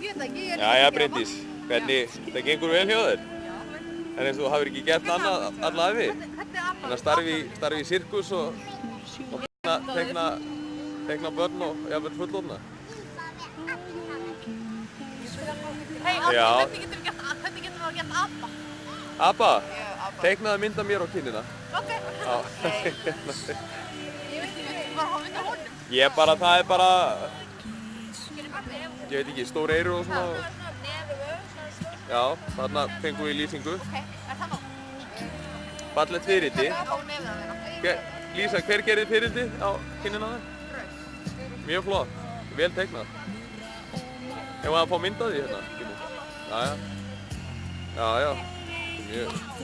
veit það ekki, ég er Jæja, Bryndís, hvernig, það gengur vel hjá þér? En eins og þú hafir ekki gert annað alla æfi? Þannig að starfi í sirkus og teikna börn og jafnvel fullorðna? Hei, Já. hvernig getur maður gert apa? Abba, Já, apa. teiknaðu mynd af mér á kinnina. Ok. Já. Ég veit ekki, bara hafa mynd af honum. Það er bara, ég veit ekki, stór eyru og svona. Já, þarna fengum við lýsingu. Ok, er það nóg? Fallegt fiðrildi. Á nefið að vera. Lísa, hver gerði fiðrildi á kinnina þér? Rauð. Mjög flott, vel teiknað. Ef maður að fá mynd af því hérna? Já, mjög.